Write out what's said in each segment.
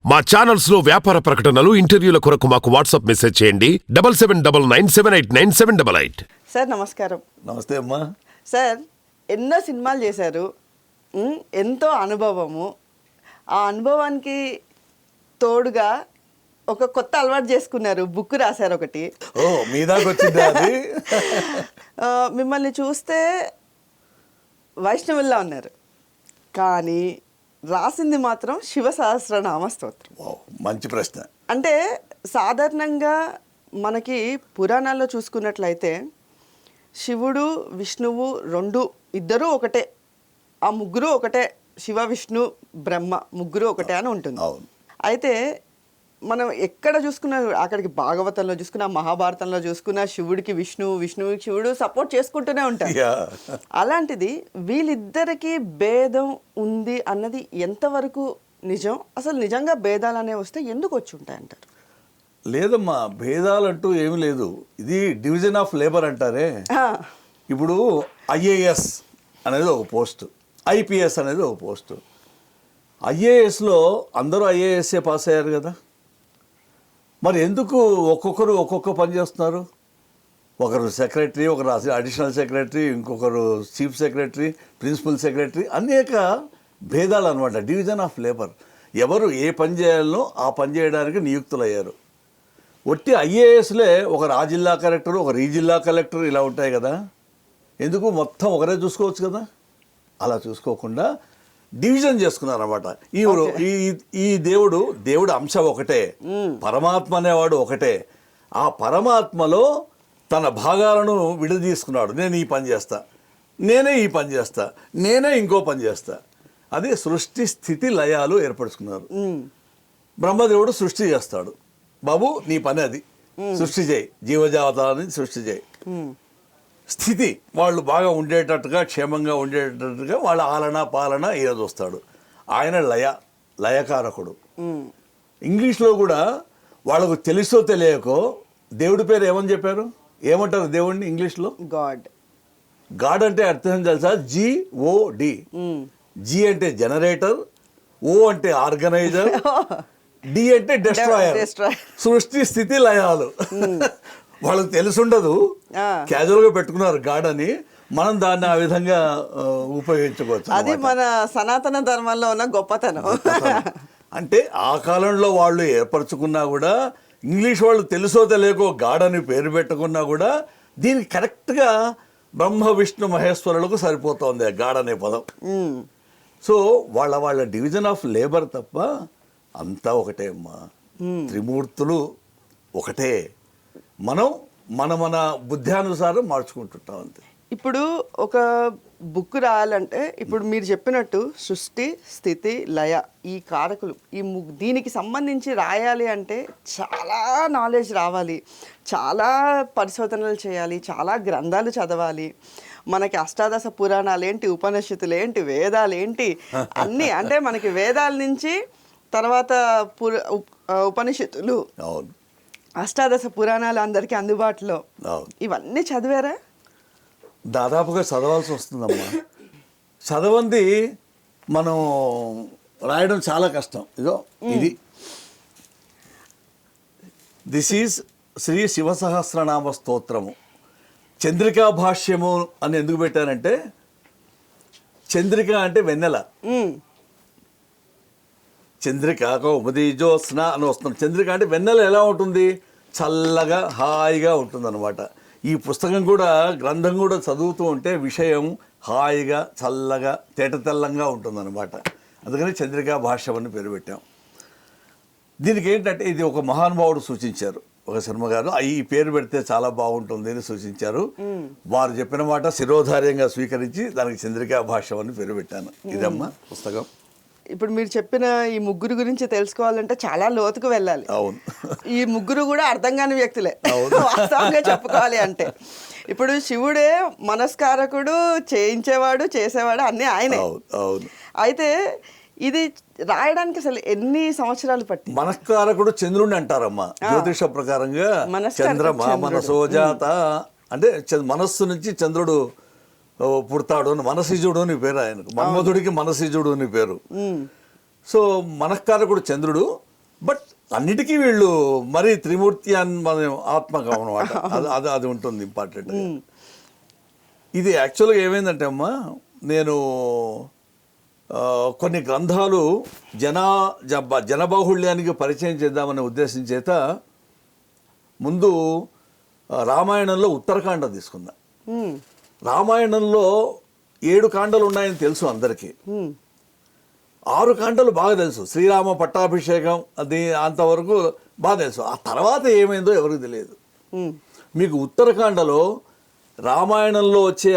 మా ఛానల్స్ లో వ్యాపార ప్రకటనలు, ఇంటర్వ్యూల కొరకు మాకు వాట్సాప్ మెసేజ్ చేయండి 7799978978. సార్ నమస్కారం. నమస్తే అమ్మా. సార్ ఎన్నో సినిమాలు చేశారు, ఎంతో అనుభవము. ఆ అనుభవానికి తోడుగా ఒక కొత్త అలవాటు చేసుకున్నారు, బుక్ రాశారు ఒకటి. ఓ మీ దాకా వచ్చింది అది. మిమ్మల్ని చూస్తే వైష్ణవుల్లా ఉన్నారు, కానీ రాసింది మాత్రం శివ సహస్రనామ స్తోత్రం. మంచి ప్రశ్న. అంటే సాధారణంగా మనకి పురాణాల్లో చూసుకున్నట్లయితే శివుడు విష్ణువు ఇద్దరూ ఒకటే, ఆ ముగ్గురు ఒకటే, శివ విష్ణు బ్రహ్మ ముగ్గురు ఒకటే అని ఉంటుంది. అయితే మనం ఎక్కడ చూసుకున్నా, అక్కడికి భాగవతంలో చూసుకున్నా, మహాభారతంలో చూసుకున్నా, శివుడికి విష్ణువుకి శివుడు సపోర్ట్ చేసుకుంటూనే ఉంటారు. అలాంటిది వీళ్ళిద్దరికి భేదం ఉంది అన్నది ఎంతవరకు నిజం? అసలు నిజంగా భేదాలు అనేవి వస్తే ఎందుకు వచ్చి ఉంటాయి అంటారు? లేదమ్మా, భేదాలంటూ ఏమి లేదు. ఇది డివిజన్ ఆఫ్ లేబర్ అంటారే. ఇప్పుడు ఐఏఎస్ అనేది ఒక పోస్ట్, ఐపీఎస్ అనేది ఒక పోస్ట్. ఐఏఎస్లో అందరూ ఐఏఎస్ఏ పాస్ అయ్యారు కదా, మరి ఎందుకు ఒక్కొక్కరు ఒక్కొక్క పని చేస్తున్నారు? ఒకరు సెక్రటరీ, ఒకరు అడిషనల్ సెక్రటరీ, ఇంకొకరు చీఫ్ సెక్రటరీ, ప్రిన్సిపల్ సెక్రటరీ, అనేక భేదాలు అనమాట. Division of labour. ఎవరు ఏ పని చేయాలనో ఆ పని చేయడానికి నియుక్తులయ్యారు. ఒట్టి ఐఏఎస్లే ఒకరు ఆ జిల్లా కలెక్టర్, ఒకరు ఈ జిల్లా కలెక్టర్, ఇలా ఉంటాయి కదా. ఎందుకు మొత్తం ఒకరే చూసుకోవచ్చు కదా? అలా చూసుకోకుండా డివిజన్ చేసుకున్నారు అనమాట. ఈ దేవుడు అంశం ఒకటే, పరమాత్మ అనేవాడు ఒకటే. ఆ పరమాత్మలో తన భాగాలను విడదీసుకున్నాడు. నేను ఈ పని చేస్తా, నేనే ఈ పని చేస్తా, నేనే ఇంకో పని చేస్తా. అది సృష్టి స్థితి లయాలు ఏర్పరచుకున్నారు. బ్రహ్మదేవుడు సృష్టి చేస్తాడు. బాబు నీ పని అది, సృష్టి చేయి, జీవజాతాన్ని సృష్టి చేయి. స్థితి వాళ్ళు బాగా ఉండేటట్టుగా, క్షేమంగా ఉండేటట్టుగా వాళ్ళ ఆలన పాలన ఇలా చూస్తాడు. ఆయన లయకారకుడు. ఇంగ్లీష్లో కూడా వాళ్ళకు తెలుసో తెలియకో దేవుడి పేరు ఏమని చెప్పారు? ఏమంటారు దేవుడిని ఇంగ్లీష్లో? గాడ్ అంటే అర్థం తెలుసా? GOD. జి అంటే జనరేటర్, ఓ అంటే ఆర్గనైజర్, డి అంటే డెస్ట్రాయర్. సృష్టి స్థితి లయాలు వాళ్ళకి తెలుసుండదు, క్యాజువల్గా పెట్టుకున్నారు గాడ్ అని. మనం దాన్ని ఆ విధంగా ఉపయోగించుకోవచ్చు. అది మన సనాతన ధర్మంలో ఉన్న గొప్పతనం. అంటే ఆ కాలంలో వాళ్ళు ఏర్పరచుకున్నా కూడా, ఇంగ్లీష్ వాళ్ళు తెలుసో తెలియకో గాడ్ అని పేరు పెట్టుకున్నా కూడా, దీనికి కరెక్ట్గా బ్రహ్మ విష్ణు మహేశ్వరులకు సరిపోతుంది గాడ్ అనే పదం. సో వాళ్ళ డివిజన్ ఆఫ్ లేబర్ తప్ప అంతా ఒకటే అమ్మా. త్రిమూర్తులు ఒకటే. మనం మన బుద్ధ్యానుసారం మార్చుకుంటుంటాం అంతే. ఇప్పుడు ఒక బుక్ రాయాలంటే, ఇప్పుడు మీరు చెప్పినట్టు సృష్టి స్థితి లయ ఈ కారకులు, దీనికి సంబంధించి రాయాలి అంటే చాలా నాలెడ్జ్ రావాలి, చాలా పరిశోధనలు చేయాలి, చాలా గ్రంథాలు చదవాలి. మనకి అష్టాదశ పురాణాలు ఏంటి, ఉపనిషత్తులు ఏంటి, వేదాలు ఏంటి, అన్నీ. అంటే మనకి వేదాల నుంచి తర్వాత ఉపనిషత్తులు, అష్టాదశ పురాణాలు అందరికీ అందుబాటులో, ఇవన్నీ చదివారా? దాదాపుగా చదవాల్సి వస్తుందమ్మా. చదవంది మనం రాయడం చాలా కష్టం. ఇది దిస్ ఈజ్ శ్రీ శివసహస్రనామ స్తోత్రము. చంద్రికా భాష్యము అని ఎందుకు పెట్టారంటే, చంద్రిక అంటే వెన్నెల, చంద్రిక ఉమదీజోత్స్న అని వస్తుంది. చంద్రిక అంటే వెన్నెల ఎలా ఉంటుంది? చల్లగా హాయిగా ఉంటుంది అనమాట. ఈ పుస్తకం కూడా, గ్రంథం కూడా చదువుతూ ఉంటే విషయం హాయిగా చల్లగా తేటతెల్లంగా ఉంటుందన్నమాట. అందుకని చంద్రికా భాష్యం అని పేరు పెట్టాం. దీనికి ఏంటంటే, ఇది ఒక మహానుభావుడు సూచించారు, ఒక శర్మ గారు. ఈ పేరు పెడితే చాలా బాగుంటుంది అని సూచించారు. వారు చెప్పిన మాట శిరోధార్యంగా స్వీకరించి దానికి చంద్రికా భాష్యం అని పేరు పెట్టాను. ఇదమ్మా పుస్తకం. ఇప్పుడు మీరు చెప్పిన ఈ ముగ్గురు గురించి తెలుసుకోవాలంటే చాలా లోతుకు వెళ్ళాలి. అవును. ఈ ముగ్గురు కూడా అర్థం కాని వ్యక్తులే వాస్తవంగా చెప్పుకోవాలి అంటే. ఇప్పుడు శివుడే మనస్కారకుడు, చేయించేవాడు, చేసేవాడు అన్నీ ఆయనే. అయితే ఇది రాయడానికి అసలు ఎన్ని సంవత్సరాలు పట్టి? మనస్కారకుడు చంద్రుడిని అంటారమ్మా జ్యోతిష ప్రకారంగా. చంద్రమా మనసోజాత అంటే మనస్సు నుంచి చంద్రుడు పుడతాడు అని, మనసిజుడు అని పేరు ఆయనకు. మన్మధుడికి మనసిజుడు అని పేరు. సో మనఃకారకుడు చంద్రుడు, బట్ అన్నిటికీ వీళ్ళు మరీ త్రిమూర్తి అని మనం ఆత్మకం అనమాట. అది అది ఉంటుంది ఇంపార్టెంట్. ఇది యాక్చువల్గా ఏమైందంటే అమ్మా, నేను కొన్ని గ్రంథాలు జనబాహుళ్యానికి పరిచయం చేద్దామనే ఉద్దేశం చేత ముందు రామాయణంలో ఉత్తరకాండ తీసుకున్నా. రామాయణంలో 7 కాండలు ఉన్నాయని తెలుసు అందరికీ. 6 కాండలు బాగా తెలుసు. శ్రీరామ పట్టాభిషేకం అది అంతవరకు బాగా తెలుసు. ఆ తర్వాత ఏమైందో ఎవరికి తెలియదు. మీకు ఉత్తరకాండలో రామాయణంలో వచ్చే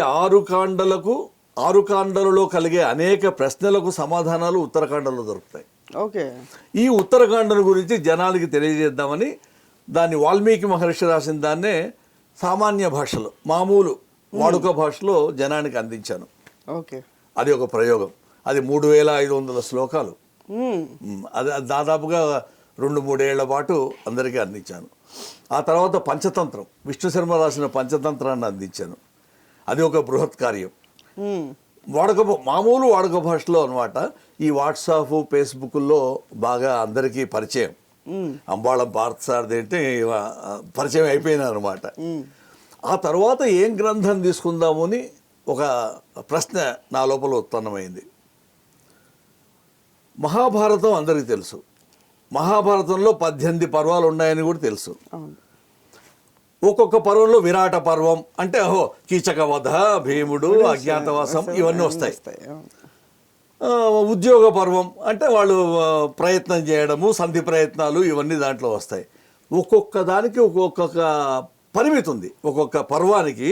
6 కాండలలో కలిగే అనేక ప్రశ్నలకు సమాధానాలు ఉత్తరకాండలో దొరుకుతాయి. ఓకే. ఈ ఉత్తరకాండను గురించి జనానికి తెలియజేద్దామని దాన్ని వాల్మీకి మహర్షి రాసిన దాన్నే సామాన్య భాషలో, మామూలు వాడుక భాషలో జనానికి అందించాను. ఓకే. అది ఒక ప్రయోగం. అది 3500 శ్లోకాలు. అది దాదాపుగా 2-3 ఏళ్ల పాటు అందరికీ అందించాను. ఆ తర్వాత పంచతంత్రం, విష్ణు శర్మ రాసిన పంచతంత్రాన్ని అందించాను. అది ఒక బృహత్ కార్యం. మామూలు వాడుక భాషలో అనమాట. ఈ వాట్సాప్, ఫేస్బుక్లో బాగా అందరికీ పరిచయం. అంబాళం పార్థసారథి అంటే పరిచయం అయిపోయినారు అనమాట. ఆ తర్వాత ఏం గ్రంథం తీసుకుందాము అని ఒక ప్రశ్న నా లోపల ఉత్పన్నమైంది. మహాభారతం అందరికీ తెలుసు. మహాభారతంలో 18 పర్వాలు ఉన్నాయని కూడా తెలుసు. ఒక్కొక్క పర్వంలో విరాట పర్వం అంటే కీచక వధ, భీముడు, అజ్ఞాతవాసం ఇవన్నీ వస్తాయి. ఉద్యోగ పర్వం అంటే వాళ్ళు ప్రయత్నం చేయడము, సంధి ప్రయత్నాలు ఇవన్నీ దాంట్లో వస్తాయి. ఒక్కొక్క దానికి ఒక్కొక్క పరిమితి ఉంది. ఒక్కొక్క పర్వానికి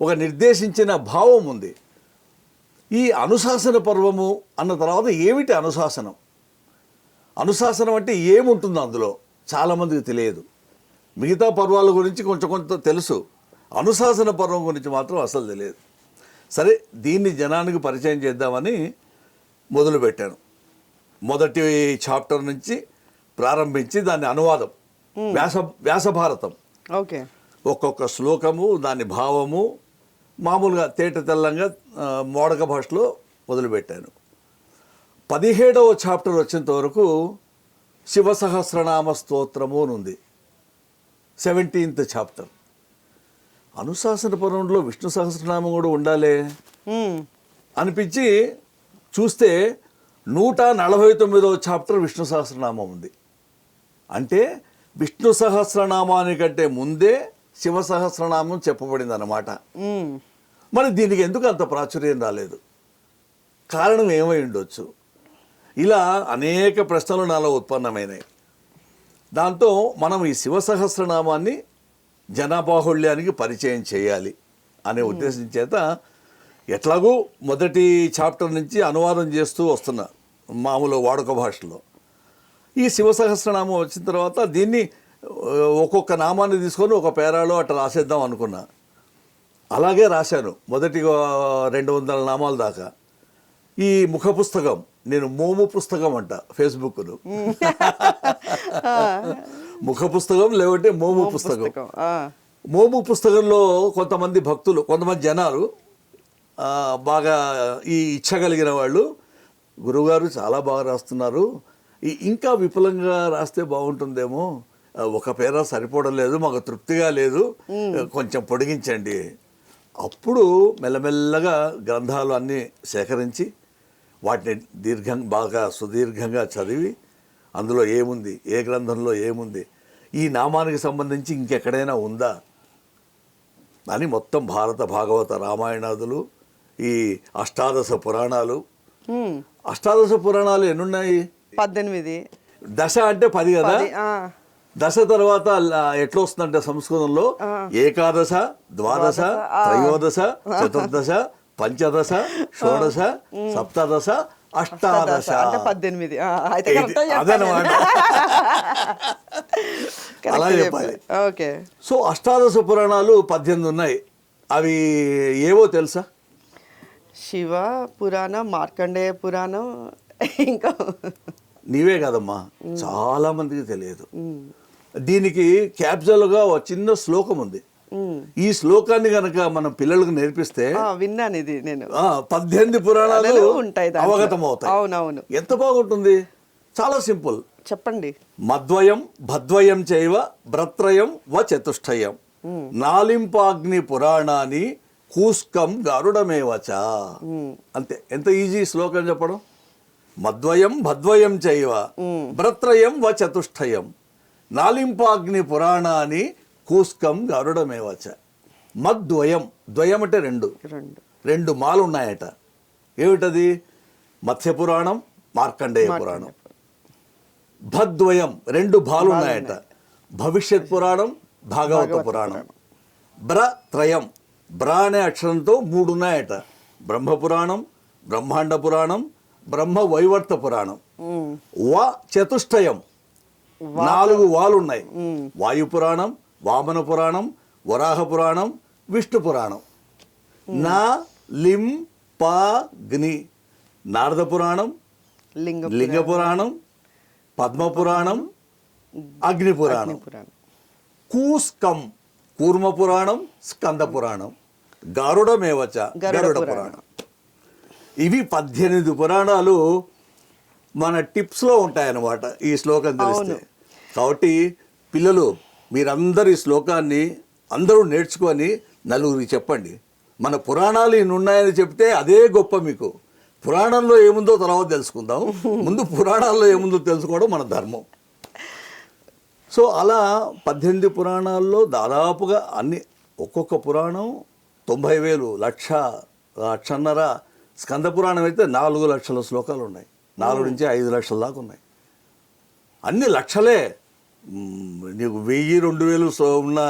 ఒక నిర్దేశించిన భావం ఉంది. ఈ అనుశాసన పర్వము అన్న తర్వాత ఏమిటి అనుశాసనం? అనుశాసనం అంటే ఏముంటుందో అందులో చాలామందికి తెలియదు. మిగతా పర్వాల గురించి కొంత తెలుసు, అనుశాసన పర్వం గురించి మాత్రం అసలు తెలియదు. సరే, దీన్ని జనానికి పరిచయం చేద్దామని మొదలుపెట్టాను. మొదటి చాప్టర్ నుంచి ప్రారంభించి దాని అనువాదం, వ్యాసభారతం. ఓకే. ఒక్కొక్క శ్లోకము, దాని భావము మామూలుగా తేట తెల్లంగా మోడక భాషలో మొదలుపెట్టాను. 17వ చాప్టర్ వచ్చేంత వరకు శివసహస్రనామ స్తోత్రము అని ఉంది. 17th chapter. అనుశాసన పర్వంలో విష్ణు సహస్రనామం కూడా ఉండాలే అనిపించి చూస్తే 149వ చాప్టర్ విష్ణు సహస్రనామం ఉంది. అంటే విష్ణు సహస్రనామానికంటే ముందే శివ సహస్రనామం చెప్పబడింది అన్నమాట. మరి దీనికి ఎందుకు అంత ప్రాచుర్యం రాలేదు? కారణం ఏమై ఉండొచ్చు? ఇలా అనేక ప్రశ్నలు నాలో ఉత్పన్నమైనాయి. దాంతో మనం ఈ శివ సహస్రనామాన్ని జనబాహుళ్యానికి పరిచయం చేయాలి అనే ఉద్దేశం చేత ఎట్లాగూ మొదటి చాప్టర్ నుంచి అనువాదం చేస్తూ వస్తున్నా మామూలు వాడుక భాషలో. ఈ శివ సహస్రనామం వచ్చిన తర్వాత దీన్ని ఒక్కొక్క నామాన్ని తీసుకొని ఒక పేరాలో అట్లా రాసేద్దాం అనుకున్నా. అలాగే రాశాను మొదటి 200 నామాల దాకా. ఈ ముఖ పుస్తకం నేను మోము పుస్తకం అంట ఫేస్బుక్ను. ముఖ పుస్తకం లేదంటే మోము పుస్తకం. మోము పుస్తకంలో కొంతమంది భక్తులు, కొంతమంది జనాలు బాగా ఈ ఇచ్చగలిగిన వాళ్ళు, గురువుగారు చాలా బాగా రాస్తున్నారు, ఇంకా విపులంగా రాస్తే బాగుంటుందేమో, ఒక పేర సరిపోవడం లేదు, మాకు తృప్తిగా లేదు, కొంచెం పొడిగించండి. అప్పుడు మెల్లమెల్లగా గ్రంథాలు అన్నీ సేకరించి వాటిని బాగా సుదీర్ఘంగా చదివి అందులో ఏముంది, ఏ గ్రంథంలో ఏముంది, ఈ నామానికి సంబంధించి ఇంకెక్కడైనా ఉందా అని మొత్తం భారత, భాగవత, రామాయణాదులు, ఈ అష్టాదశ పురాణాలు. అష్టాదశ పురాణాలు ఎన్నున్నాయి? 18. దశ అంటే 10 కదా. దశ తర్వాత ఎట్లా వస్తుందంటే సంస్కృతంలో ఏకాదశ, ద్వాదశ, త్రయోదశ, చతుర్దశ, పంచదశ, షోడశ, సప్తదశ, అష్టాదశ అంటే 18. అదనమాట. అలా చెప్పాలి. ఓకే. సో అష్టాదశ పురాణాలు 18 ఉన్నాయి. అవి ఏవో తెలుసా? శివ పురాణం, మార్కండేయ పురాణం, ఇంకా నీవే కదమ్మా, చాలా మందికి తెలియదు. దీనికి క్యాప్జల్గా ఒక చిన్న శ్లోకం ఉంది. ఈ శ్లోకాన్ని కనుక మనం పిల్లలకు నేర్పిస్తే విన్నాను ఇది నేను. 18 పురాణాలు ఉంటాయి, అవగతం అవుతాయి. అవునవును. ఎంత బాగుంటుంది. చాలా సింపుల్. చెప్పండి. మద్వయం భద్వయం చైవ భ్రత్రయం వ చతుష్టయం నాలింపాగ్ని పురాణాన్ని కూస్కం గరుడమేవచ. అంతే, ఎంత ఈజీ శ్లోకం చెప్పడం. మద్వయం భద్వయం చైవ భ్రత్రయం వ చతుష్టయం నాలింపాగ్ని పురాణాన్ని కూస్కం గరుడమేవచ. మద్వయం, ద్వయం అంటే రెండు మాలు ఉన్నాయట. ఏమిటది? మత్స్య పురాణం, మార్కండేయ పురాణం. భద్వయం రెండు భాలు ఉన్నాయట. భవిష్యత్ పురాణం, భాగవత పురాణం. బ్రత్రయం, బ్ర అనే అక్షరంతో 3 ఉన్నాయట. బ్రహ్మ పురాణం, బ్రహ్మాండ పురాణం, బ్రహ్మ వైవర్త పురాణం. వ చతుష్టయం 4 వాలు ఉన్నాయి. వాయు పురాణం, వామన పురాణం, వరాహ పురాణం, విష్ణు పురాణం. నా లిం పా గ్ని నారద పురాణం, లింగ పురాణం, పద్మ పురాణం, అగ్ని పురాణం. కూస్కం కూర్మ పురాణం, స్కంద పురాణం. గరుడమేవచ గరుడ పురాణం. ఇవి 18 పురాణాలు మన టిప్స్లో ఉంటాయన్నమాట ఈ శ్లోకం తెలిస్తే. కాబట్టి పిల్లలు మీరందరూ ఈ శ్లోకాన్ని అందరూ నేర్చుకొని నలుగురికి చెప్పండి. మన పురాణాలు ఇన్ని ఉన్నాయని చెప్తే అదే గొప్ప. మీకు పురాణంలో ఏముందో తర్వాత తెలుసుకుందాం, ముందు పురాణాల్లో ఏముందో తెలుసుకోవడం మన ధర్మం. సో అలా 18 పురాణాల్లో దాదాపుగా అన్ని, ఒక్కొక్క పురాణం 90,000, లక్ష, లక్షన్నర. స్కంద పురాణం అయితే 4 లక్షల శ్లోకాలు ఉన్నాయి. 4 నుంచి 5 లక్షల దాకా ఉన్నాయి. అన్ని లక్షలే. నీకు 1000-2000 ఉన్న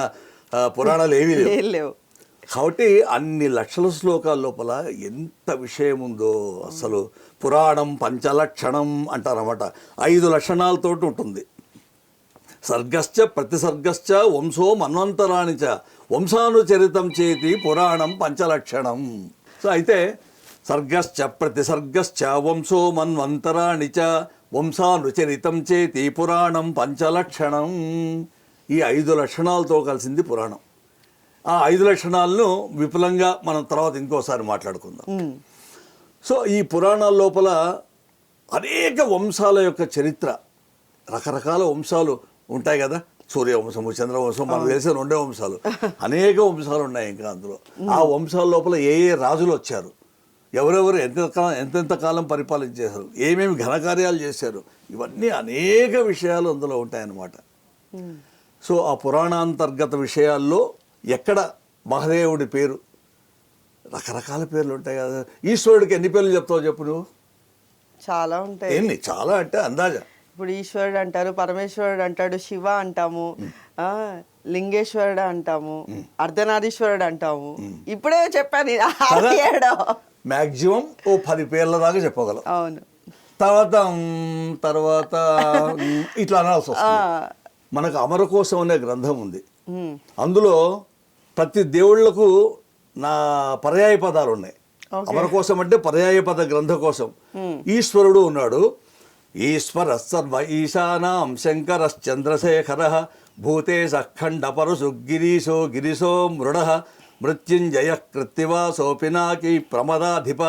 పురాణాలు ఏమీ లేవు. కాబట్టి అన్ని లక్షల శ్లోకాల లోపల ఎంత విషయం ఉందో అసలు. పురాణం పంచలక్షణం అంటారన్నమాట. 5 లక్షణాలతో ఉంటుంది. సర్గశ్చ ప్రతిసర్గశ్చ వంశో మన్వంతరాణి చ వంశానుచరితం చేతి పురాణం పంచలక్షణం. సో అయితే సర్గశ్చ ప్రతిసర్గశ్చ వంశో మన్వంతరాణి చ వంశానుచరితం చేతి పురాణం పంచలక్షణం. ఈ 5 లక్షణాలతో కలిసింది పురాణం. ఆ 5 లక్షణాలను విపులంగా మనం తర్వాత ఇంకోసారి మాట్లాడుకుందాం. సో ఈ పురాణాల లోపల అనేక వంశాల యొక్క చరిత్ర, రకరకాల వంశాలు ఉంటాయి కదా. సూర్యవంశము, చంద్రవంశం, మనకు తెలిసిన 2 వంశాలు. అనేక వంశాలు ఉన్నాయి ఇంకా అందులో. ఆ వంశాల లోపల ఏ రాజులు వచ్చారు, ఎవరెవరు ఎంతెంత కాలం పరిపాలించేశారు, ఏమేమి ఘనకార్యాలు చేశారు, ఇవన్నీ అనేక విషయాలు అందులో ఉంటాయన్నమాట. సో ఆ పురాణాంతర్గత విషయాల్లో ఎక్కడ మహాదేవుడి పేరు, రకరకాల పేర్లు ఉంటాయి కదా. ఈశ్వరుడికి ఎన్ని పేర్లు చెప్తావు చెప్పు నువ్వు? చాలా ఉంటాయి. ఎన్ని? చాలా అంటే అందాజా. ఇప్పుడు ఈశ్వరుడు అంటారు, పరమేశ్వరుడు అంటాడు, శివ అంటాము, లింగేశ్వరుడు అంటాము, అర్ధనారీశ్వరుడు అంటాము. ఇప్పుడే చెప్పాను. మ్యాక్సిమం ఓ 10 పేర్ల దాకా చెప్పగలం. అవును. తర్వాత ఇట్లా అనాల్సి వస్తుంది. మనకు అమరకోశం అనే గ్రంథం ఉంది. అందులో ప్రతి దేవుళ్లకు పర్యాయ పదాలు ఉన్నాయి. అమరకోశం అంటే పర్యాయ పద గ్రంథ కోసం. ఈశ్వరుడు ఉన్నాడు. ఈశ్వర సర్వ ఈశానాం శంకరశ్చంద్రశేఖర భూతేశ ఖండ పరశు గిరీశో గిరిశో మృడ మృత్యుంజయ కృత్తివాసో పినాకి ప్రమదాధిప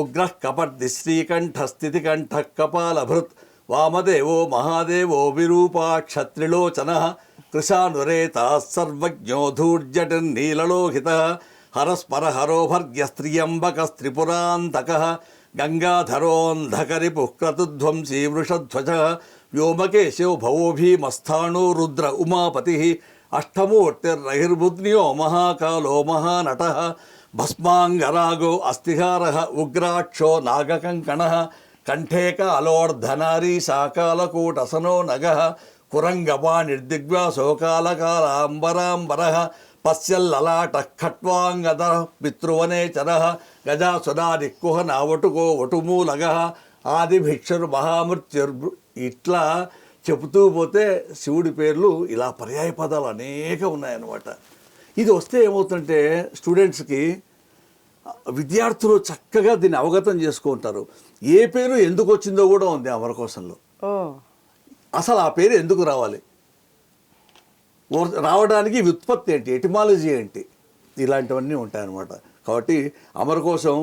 ఉగ్ర కపర్ది శ్రీకంఠ స్థితికంఠ కపాలభృత్ వామదేవో మహాదేవో విరూపాక్షత్రిలోచన కృశానురేత సర్వజ్ఞో ధూర్జటిర్నీలలోహిత హరస్పర హరోభర్గ్యస్త్రియంబక స్త్రిపురాంతక గంగాధరోంధకరిపుక్రతుధ్వంసీ వృషధ్వజ వ్యోమకేశో భవో భీమస్థాణో రుద్ర ఉమాపతి అష్టమూర్తిర్రహిర్బుద్న్యో మహాకాలో మహానట భస్మాంగరాగో అస్థిహార ఉగ్రాక్షో నాగకంకణ కంఠే కాలోర్ధనారీ శాకాలకూటసనో నగ కురంగపాణిర్దిగ్వ్యాసో కాలకాలాంబరాంబర పశ్యల్లలాట ఖట్వాంగద పితృవనేచర గజాసురాదిక్కుహన వటుకో వటుమూలగ ఆదిభిక్షుర్ మహామృత్యుర్. ఇట్లా చెబుతూ పోతే శివుడి పేర్లు ఇలా పర్యాయ పదాలు అనేక ఉన్నాయన్నమాట. ఇది వస్తే ఏమవుతుందంటే స్టూడెంట్స్కి, విద్యార్థులు చక్కగా దీన్ని అవగతం చేసుకుంటారు. ఏ పేరు ఎందుకు వచ్చిందో కూడా ఉంది అమరకోశంలో. అసలు ఆ పేరు ఎందుకు రావాలి, రావడానికి వ్యుత్పత్తి ఏంటి, ఎటిమాలజీ ఏంటి, ఇలాంటివన్నీ ఉంటాయన్నమాట. కాబట్టి అమరకోశం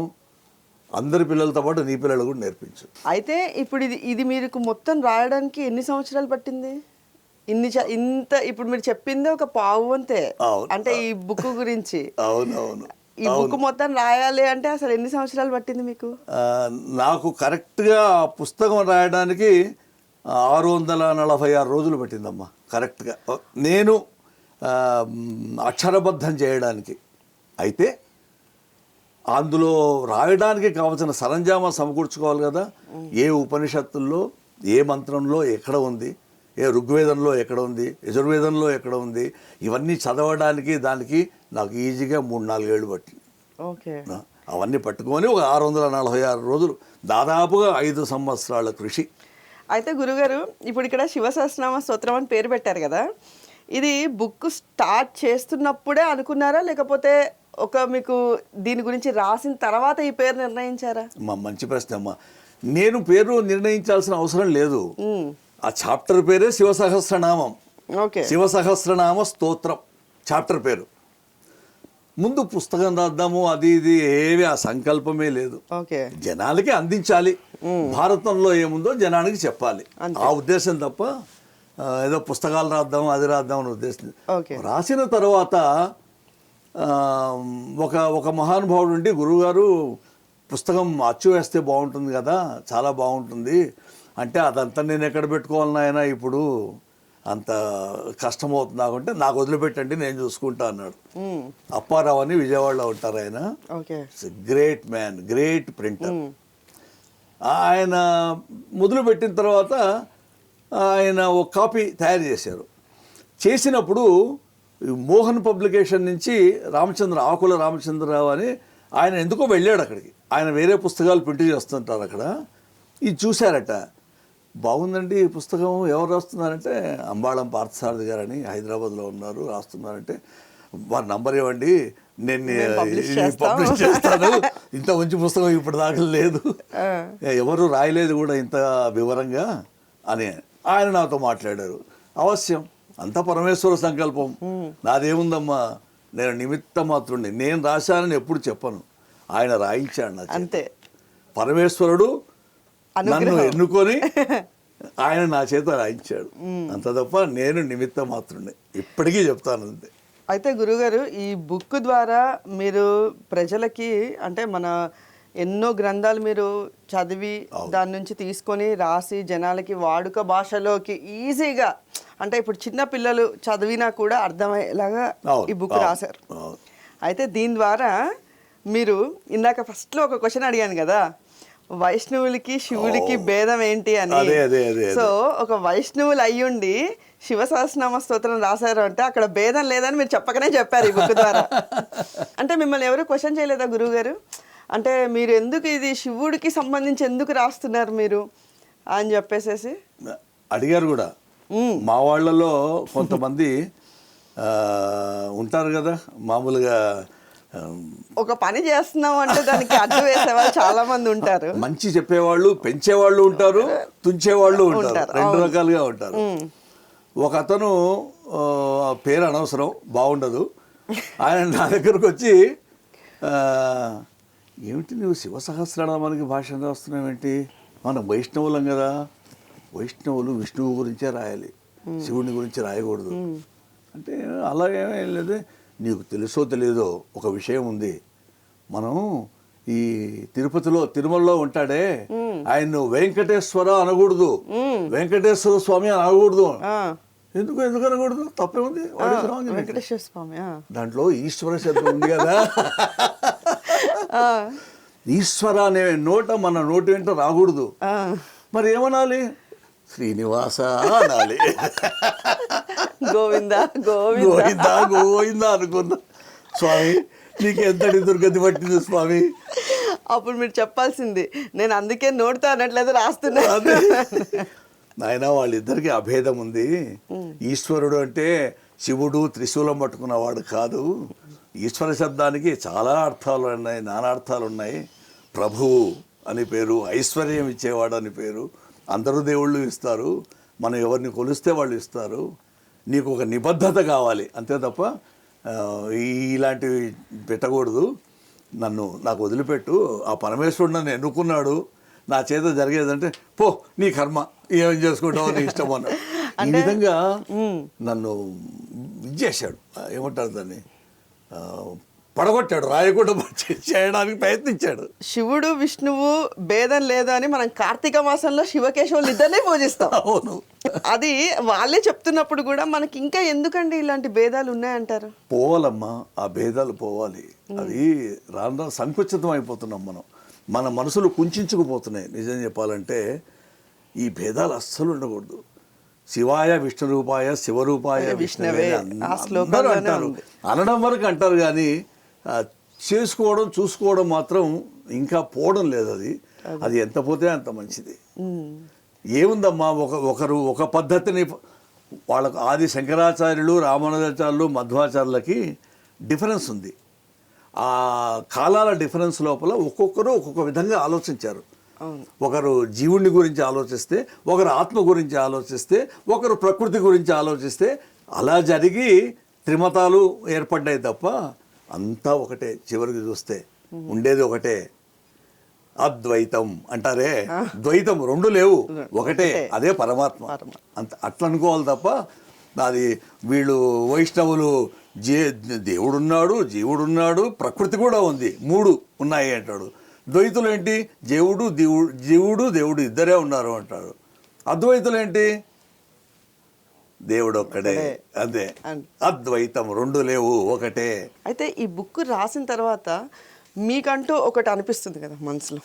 అందరి పిల్లలతో పాటు నీ పిల్లలు కూడా నేర్పించు. అయితే ఇప్పుడు ఇది మీకు మొత్తం రాయడానికి ఎన్ని సంవత్సరాలు పట్టింది? ఇంత ఇప్పుడు మీరు చెప్పింది ఒక పావు అంతే, అవును. అంటే ఈ బుక్ గురించి. అవునవును. ఈ బుక్ మొత్తం రాయాలి అంటే అసలు ఎన్ని సంవత్సరాలు పట్టింది మీకు? నాకు కరెక్ట్గా పుస్తకం రాయడానికి 646 రోజులు పట్టిందమ్మా కరెక్ట్గా, నేను అక్షరబద్ధం చేయడానికి. అయితే అందులో రాయడానికి కావలసిన సరంజామా సమకూర్చుకోవాలి కదా. ఏ ఉపనిషత్తుల్లో ఏ మంత్రంలో ఎక్కడ ఉంది, ఏ ఋగ్వేదంలో ఎక్కడ ఉంది, యజుర్వేదంలో ఎక్కడ ఉంది, ఇవన్నీ చదవడానికి దానికి నాకు ఈజీగా 3-4 ఏళ్ళు పట్టింది. ఓకే. అవన్నీ పట్టుకొని ఒక 646 రోజులు, దాదాపుగా 5 సంవత్సరాల కృషి. అయితే గురుగారు, ఇప్పుడు ఇక్కడ శివసహస్రనామ స్తోత్రం అని పేరు పెట్టారు కదా, ఇది బుక్ స్టార్ట్ చేస్తున్నప్పుడే అనుకున్నారా, లేకపోతే మీకు దీని గురించి రాసిన తర్వాత ఈ పేరు నిర్ణయించారా? మంచి ప్రశ్న అమ్మా. నేను పేరు నిర్ణయించాల్సిన అవసరం లేదు. ఆ చాప్టర్ పేరే శివసహస్రనామం. ఓకే. శివసహస్రనామ స్తోత్రం చాప్టర్ పేరు. ముందు పుస్తకం రాద్దాము అది ఇది ఏవి ఆ సంకల్పమే లేదు. ఓకే. జనాలకి అందించాలి, భారతంలో ఏముందో జనానికి చెప్పాలి, ఆ ఉద్దేశం తప్ప ఏదో పుస్తకాలు రాద్దాం అది రాద్దాం అనే ఉద్దేశం. రాసిన తర్వాత ఒక మహానుభావుడు ఉండి, గురువుగారు పుస్తకం అచ్చు వేస్తే బాగుంటుంది కదా, చాలా బాగుంటుంది అంటే, అదంతా నేను ఎక్కడ పెట్టుకోవాలి నాయన, ఇప్పుడు అంత కష్టమవుతుంది నాకంటే నాకు వదిలిపెట్టండి నేను చూసుకుంటా అన్నాడు. అప్పారావు అని విజయవాడలో ఉంటారు ఆయన. Great man, great printer. ఆయన మొదలుపెట్టిన తర్వాత ఆయన ఒక కాపీ తయారు చేశారు. చేసినప్పుడు మోహన్ పబ్లికేషన్ నుంచి ఆకుల రామచంద్రరావు అని ఆయన ఎందుకో వెళ్ళాడు అక్కడికి. ఆయన వేరే పుస్తకాలు ప్రింట్ చేస్తుంటారు అక్కడ. ఇది చూశారట, బాగుందండి ఈ పుస్తకం, ఎవరు రాస్తున్నారంటే అంబాళం పార్థసారథి గారని హైదరాబాద్లో ఉన్నారు, రాస్తున్నారంటే వారి నంబర్ ఇవ్వండి, నేను పబ్లిష్ చేస్తాను, ఇంత మంచి పుస్తకం ఇప్పుడు దాకా లేదు, ఎవరు రాయలేదు కూడా ఇంత వివరంగా అని ఆయన నాతో మాట్లాడారు. అవశ్యం, అంతా పరమేశ్వర సంకల్పం, నాదేముందమ్మా, నేను నిమిత్త మాత్రుడిని, నేను రాశానని ఎప్పుడు చెప్పను, ఆయన రాయించాడు అంతే. పరమేశ్వరుడు నన్ను ఎన్నుకొని ఆయన నా చేత రాయించాడు, అంత తప్ప నేను నిమిత్త మాత్రుడిని, ఇప్పటికీ చెప్తాను అంతే. అయితే గురుగారు, ఈ బుక్ ద్వారా మీరు ప్రజలకి, అంటే మన ఎన్నో గ్రంథాలు మీరు చదివి దాని నుంచి తీసుకొని రాసి జనాలకి వాడుక భాషలోకి ఈజీగా, అంటే ఇప్పుడు చిన్న పిల్లలు చదివినా కూడా అర్థమయ్యేలాగా ఈ బుక్ రాశారు. అయితే దీని ద్వారా మీరు ఇందాక ఫస్ట్లో ఒక క్వశ్చన్ అడిగాను కదా, వైష్ణవులకి శివుడికి భేదం ఏంటి అని. సో ఒక వైష్ణవులు అయ్యుండి శివ సహస్రనామ స్తోత్రం రాశారు అంటే అక్కడ భేదం లేదని మీరు చెప్పకనే చెప్పారు ఈ బుక్ ద్వారా. అంటే మిమ్మల్ని ఎవరు క్వశ్చన్ చేయలేదా గురువు గారు, అంటే మీరు ఎందుకు ఇది శివుడికి సంబంధించి ఎందుకు రాస్తున్నారు మీరు అని చెప్పేసేసి? అడిగారు కూడా. మా వాళ్ళలో కొంతమంది ఉంటారు కదా, మామూలుగా ఒక పని చేస్తున్నాం అంటే దానికి అడ్డు వేసేవాళ్ళు చాలా మంది ఉంటారు. మంచి చెప్పేవాళ్ళు, పెంచేవాళ్ళు ఉంటారు, తుంచేవాళ్ళు ఉంటారు, 2 రకాలుగా ఉంటారు. ఒక అతను, పేరు అనవసరం, బాగుండదు, ఆయన నా దగ్గరకు వచ్చి, ఏమిటి నువ్వు శివ సహస్రనామానికి భాష రాస్తున్నావేంటి, మనం వైష్ణవులం కదా, వైష్ణవులు విష్ణువు గురించే రాయాలి, శివుని గురించి రాయకూడదు అంటే, అలా ఏమేం లేదు, నీకు తెలుసో తెలియదో ఒక విషయం ఉంది, మనం ఈ తిరుమలలో ఉంటాడే ఆయన వెంకటేశ్వర అనకూడదు, వెంకటేశ్వర స్వామి అనకూడదు. ఎందుకు అనకూడదు, తప్పేముంది, వెంకటేశ్వర స్వామి దాంట్లో ఈశ్వర శబ్దం ఉంది కదా, ఈశ్వర అనే మన నోటి వెంట రాకూడదు, మరి ఏమనాలి, శ్రీనివాస అనాలి. గోవిందా గోవిందా గోవిందా అనుకున్నా. స్వామి నీకు ఎంతటి దుర్గతి పట్టింది స్వామి. అప్పుడు మీరు చెప్పాల్సింది, నేను అందుకే నోటితో అనట్లేదు రాస్తున్నా. నాయన వాళ్ళిద్దరికి అభేదం ఉంది. ఈశ్వరుడు అంటే శివుడు త్రిశూలం పట్టుకున్నవాడు కాదు. ఈశ్వర శబ్దానికి చాలా అర్థాలు ఉన్నాయి, నానార్థాలు ఉన్నాయి. ప్రభువు అని పేరు, ఐశ్వర్యం ఇచ్చేవాడు అని పేరు. అందరూ దేవుళ్ళు ఇస్తారు, మనం ఎవరిని కొలిస్తే వాళ్ళు ఇస్తారు. నీకు ఒక నిబద్ధత కావాలి అంతే తప్ప ఇలాంటివి పెట్టకూడదు. నాకు వదిలిపెట్టు, ఆ పరమేశ్వరుడు నన్ను ఎన్నుకున్నాడు, నా చేత జరిగేదంటే పో నీ కర్మ, ఏం చేసుకుంటావో నీ ఇష్టం అన్నాడు. ఈ విధంగా నన్ను ఇది చేశాడు, ఏమంటారు దాన్ని, పడగొట్టాడు, రాయకుండా చేయడానికి ప్రయత్నించాడు. శివుడు విష్ణువు భేదం లేదు అని మనం కార్తీక మాసంలో శివకేశవులు ఇద్దరిని పూజిస్తాం. అవును, అది వాళ్ళే చెప్తున్నప్పుడు కూడా మనకి ఇంకా ఎందుకండి ఇలాంటి భేదాలు ఉన్నాయంటారు? పోవాలమ్మా, ఆ భేదాలు పోవాలి. అది రాను రాను సంకుచితం అయిపోతున్నాం మనం, మన మనసులు కుంచుకుపోతున్నాయి. నిజం చెప్పాలంటే ఈ భేదాలు అస్సలు ఉండకూడదు. శివాయ విష్ణు రూపాయ శివరూపాయ విష్ణువే అందరూ అంటారు, అనడం వరకు అంటారు కానీ చేసుకోవడం చూసుకోవడం మాత్రం ఇంకా పోవడం లేదు. అది ఎంత పోతే అంత మంచిది. ఏముందమ్మా, ఒకరు ఒక పద్ధతిని, వాళ్ళకు ఆది శంకరాచార్యులు, రామానుజాచార్యులు, మధ్వాచార్యులకి డిఫరెన్స్ ఉంది. ఆ కాలాల డిఫరెన్స్ లోపల ఒక్కొక్కరు ఒక్కొక్క విధంగా ఆలోచించారు. ఒకరు జీవుని గురించి ఆలోచిస్తే, ఒకరు ఆత్మ గురించి ఆలోచిస్తే, ఒకరు ప్రకృతి గురించి ఆలోచిస్తే, అలా జరిగి త్రిమతాలు ఏర్పడ్డాయి తప్ప అంతా ఒకటే. చివరికి చూస్తే ఉండేది ఒకటే, అద్వైతం అంటారే, ద్వైతం రెండు లేవు, ఒకటే, అదే పరమాత్మ. అట్లా అనుకోవాలి తప్ప అది వీళ్ళు వైష్ణవులు దేవుడున్నాడు, జీవుడున్నాడు, ప్రకృతి కూడా ఉంది, మూడు ఉన్నాయి అంటాడు. ద్వైతులు ఏంటి, జీవుడు దేవుడు ఇద్దరే ఉన్నారు అంటాడు. అద్వైతులు ఏంటి, దేవుడు ఒక్కడే, అదే అద్వైతం, రెండు లేవు, ఒకటే. అయితే ఈ బుక్ రాసిన తర్వాత మీకంటూ ఒకటి అనిపిస్తుంది కదా మనసులో,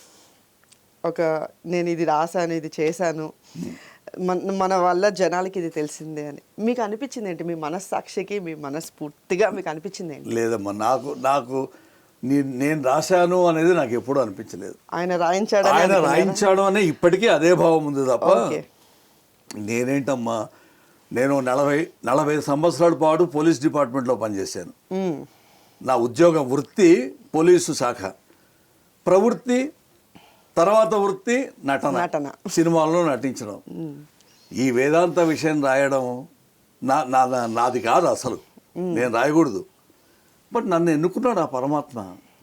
నేను ఇది రాశాను, ఇది చేశాను, మన వల్ల జనాలకి ఇది తెలిసిందే అని మీకు అనిపించింది ఏంటి? మీ మనస్సాక్షికి, మీ మనస్ఫూర్తిగా మీకు అనిపించింది ఏంటి? లేదమ్మా, నాకు నేను రాశాను అనేది నాకు ఎప్పుడూ అనిపించలేదు. ఆయన రాయించాడు అనే ఇప్పటికీ అదే భావం ఉంది తప్ప నేనేంటమ్మా, నేను 40 సంవత్సరాల పాటు పోలీస్ డిపార్ట్మెంట్లో పనిచేశాను. నా ఉద్యోగం వృత్తి పోలీసు శాఖ, ప్రవృత్తి తర్వాత వృత్తి నటన, సినిమాల్లో నటించడం. ఈ వేదాంత విషయం రాయడం నాది కాదు అసలు, నేను రాయకూడదు. బట్ నన్ను ఎన్నుకున్నాడు ఆ పరమాత్మ,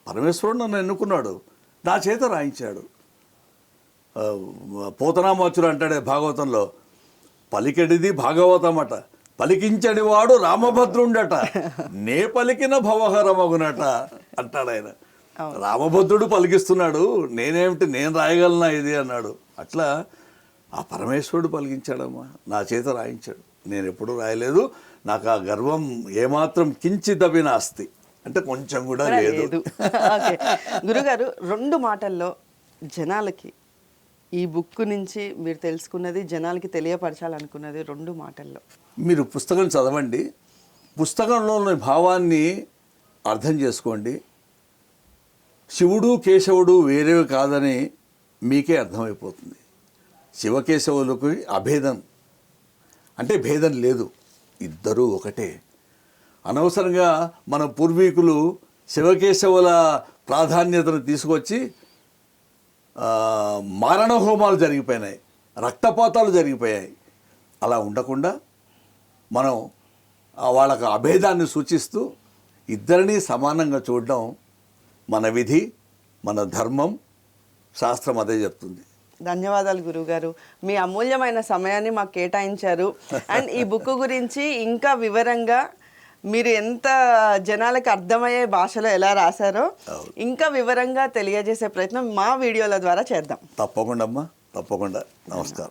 పరమేశ్వరుడు నన్ను ఎన్నుకున్నాడు, నా చేత రాయించాడు. పోతనామాచుడు అంటాడే భాగవతంలో, పలికెడిది భాగవతమట, పలికించడి వాడు రామభద్రుండట, నే పలికిన భవహరమగునట అంటాడు ఆయన. రామభద్రుడు పలికిస్తున్నాడు, నేనేమిటి, నేను రాయగలనా ఇది అన్నాడు. అట్లా ఆ పరమేశ్వరుడు పలికించాడమ్మా, నా చేత రాయించాడు. నేను ఎప్పుడూ రాయలేదు, నాకు ఆ గర్వం ఏమాత్రం కించిదపి నాస్తి, అంటే కొంచెం కూడా లేదు. గురుగారు, 2 మాటల్లో జనాలకి ఈ బుక్ నుంచి మీరు తెలుసుకున్నది, జనాలకి తెలియపరచాలనుకున్నది 2 మాటల్లో. మీరు పుస్తకం చదవండి, పుస్తకంలోని భావాన్ని అర్థం చేసుకోండి. శివుడు కేశవుడు వేరేవి కాదని మీకే అర్థమైపోతుంది. శివకేశవులకు అభేదం అంటే భేదం లేదు, ఇద్దరూ ఒకటే. అనవసరంగా మన పూర్వీకులు శివకేశవుల ప్రాధాన్యతను తీసుకొచ్చి మారణ హోమాలు జరిగిపోయినాయి, రక్తపాతాలు జరిగిపోయాయి. అలా ఉండకుండా మనం వాళ్ళకు అభేదాన్ని సూచిస్తూ ఇద్దరినీ సమానంగా చూడడం మన విధి, మన ధర్మం, శాస్త్రం అదే చెప్తుంది. ధన్యవాదాలు గురువుగారు, మీ అమూల్యమైన సమయాన్ని మాకు కేటాయించారు. అండ్ ఈ బుక్ గురించి ఇంకా వివరంగా మీరు ఎంత జనాలకు అర్థమయ్యే భాషలో ఎలా రాశారో ఇంకా వివరంగా తెలియజేసే ప్రయత్నం మా వీడియోల ద్వారా చేద్దాం. తప్పకుండా అమ్మా, తప్పకుండా. నమస్కారం.